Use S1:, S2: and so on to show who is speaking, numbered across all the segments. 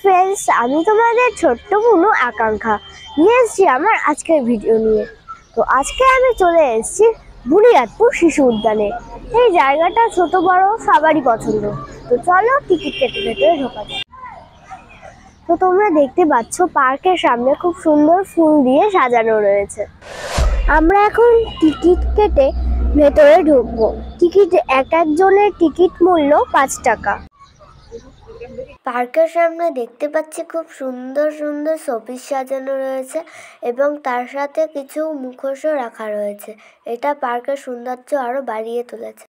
S1: Friends, আমি তোমাদের ছোট্ট বুনু আকাঙ্ক্ষা নিয়ে এসেছি আমার আজকের ভিডিও নিয়ে। তো আজকে আমি চলে এসেছি বুনিয়াদপুর শিশু উদ্যানে। এই জায়গাটা ছোট বড় সবারই পছন্দ। তো চলো টিকিট কেটে ভেতরে ঢোকা যাক। তো তোমরা দেখতে পাচ্ছ পার্কের সামনে খুব সুন্দর ফুল দিয়ে সাজানো রয়েছে। আমরা এখন টিকিট কেটে ভেতরে ঢুকবো। টিকিট একজনের টিকিট মূল্য 5 টাকা। পার্কের সামনে দেখতে পাচ্ছি খুব সুন্দর সুন্দর শোপিস সাজানো রয়েছে এবং তার সাথে কিছু মুখোশও রাখা রয়েছে। এটা পার্কের সৌন্দর্য আরো বাড়িয়ে তুলেছে।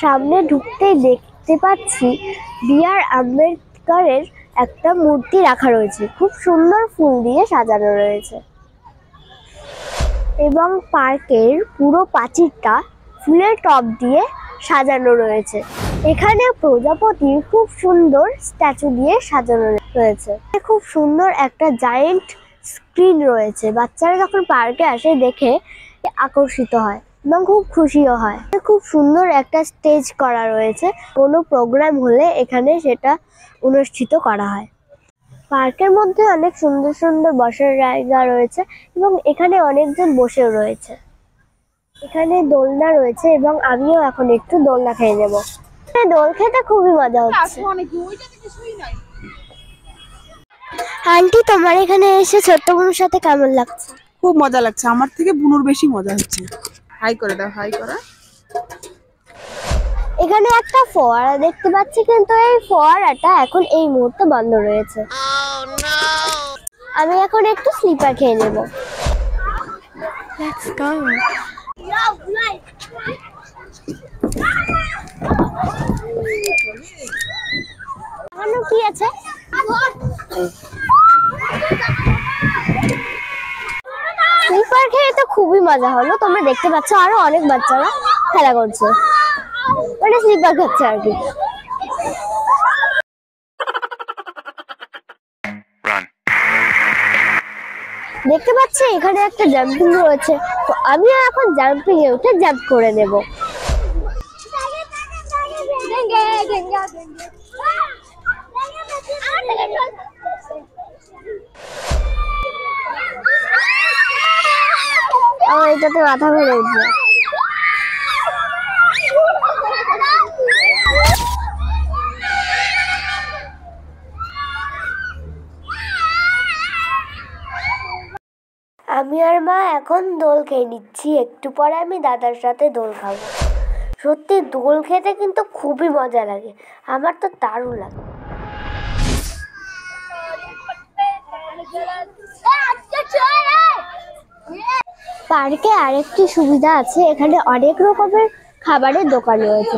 S1: সামনে ঢুকতেই দেখতে পাচ্ছি বি.আর. আম্বেদকরের একটা মূর্তি রাখা রয়েছে, খুব সুন্দর ফুল দিয়ে সাজানো রয়েছে এবং পার্কের পুরো প্রাচীরটা ফুলের টব দিয়ে সাজানো রয়েছে। এখানে প্রজাপতির খুব সুন্দর স্ট্যাচু দিয়ে সাজানো রয়েছে। খুব সুন্দর একটা জায়েন্ট স্ক্রিন রয়েছে, বাচ্চারা যখন পার্কে আসে দেখে আকর্ষিত হয় এবং খুব খুশিও হয়। খুব সুন্দর একটা স্টেজ করা রয়েছে, কোনো প্রোগ্রাম হলে এখানে সেটা অনুষ্ঠিত করা হয়। পার্কের মধ্যে অনেক সুন্দর সুন্দর বসার জায়গা রয়েছে এবং এখানে অনেকজন বসেও রয়েছে। এখানে দোলনা রয়েছে এবং আমিও এখন একটু দোলনা খেয়ে নেব। দোল খেতে খুবই মজা হচ্ছে। আন্টি, তোমার এখানে এসে ছোট্ট বুনুর সাথে কেমন লাগছে?
S2: খুব মজা লাগছে, আমার থেকে বুনুর বেশি মজা হচ্ছে। হাই করে দাও, হাই করা।
S1: এখানে একটা ফোয়ারা দেখতে পাচ্ছি, কিন্তু এই ফোয়ারাটা এখন এই মুহূর্তে বন্ধ রয়েছে। আমি এখন একটু স্লিপার খেয়ে নেব। Let's go. কি আছে? স্লিপার খেয়ে তো খুবই মজা হলো। তোমরা দেখতে পাচ্ছ আরো অনেক বাচ্চারা খেলা করছে, মানে স্লিপার খাচ্ছে আর কি। দেখতে পাচ্ছি এখানে একটা জাম্পিং রয়েছে, তো আমিও এখন জাম্পিং এ উঠে জাম্প করে নেব। আমার এটাতে মাথা ঘুরে উঠবে। আমি আর মা এখন দোল খেয়ে নিচ্ছি, একটু পরে আমি দাদার সাথে দোল খাবো। সত্যি দোল খেতে কিন্তু খুবই মজা লাগে, আমার তো দারুণ লাগে। পার্কে আরেকটি সুবিধা আছে, এখানে অনেক রকমের খাবারের দোকান রয়েছে।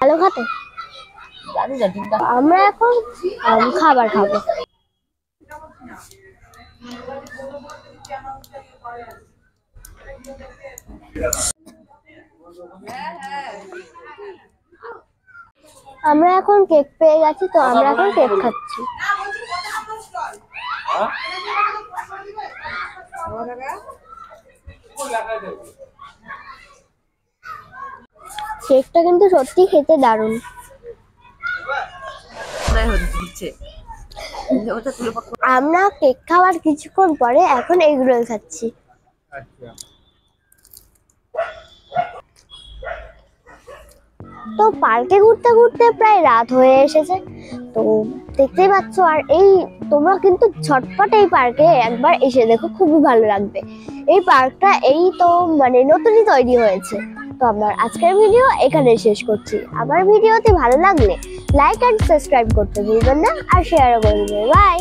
S1: ভালো খাতে আমরা এখন খাবার খাবো। আমরা এখন কেক পেয়ে গেছি, তো আমরা এখন কেক খাচ্ছি। কেকটা কিন্তু সত্যি খেতে দারুণ। আমরা কেক খাওয়ার কিছুক্ষণ পরে এখন এগ রোল খাচ্ছি। তো পার্কে ঘুরতে ঘুরতে প্রায় রাত হয়ে এসেছে, তো দেখতেই পাচ্ছ। আর এই তোমরা কিন্তু ঝটপট এই পার্কে একবার এসে দেখো, খুবই ভালো লাগবে। এই পার্কটা এই তো মানে নতুনই তৈরি হয়েছে। তো আমার আজকের ভিডিও এখানে শেষ করছি। আমার ভিডিওটি ভালো লাগলে লাইক এন্ড সাবস্ক্রাইব করতে ভুলবেন না, আর শেয়ারও করে দেবেন। বাই।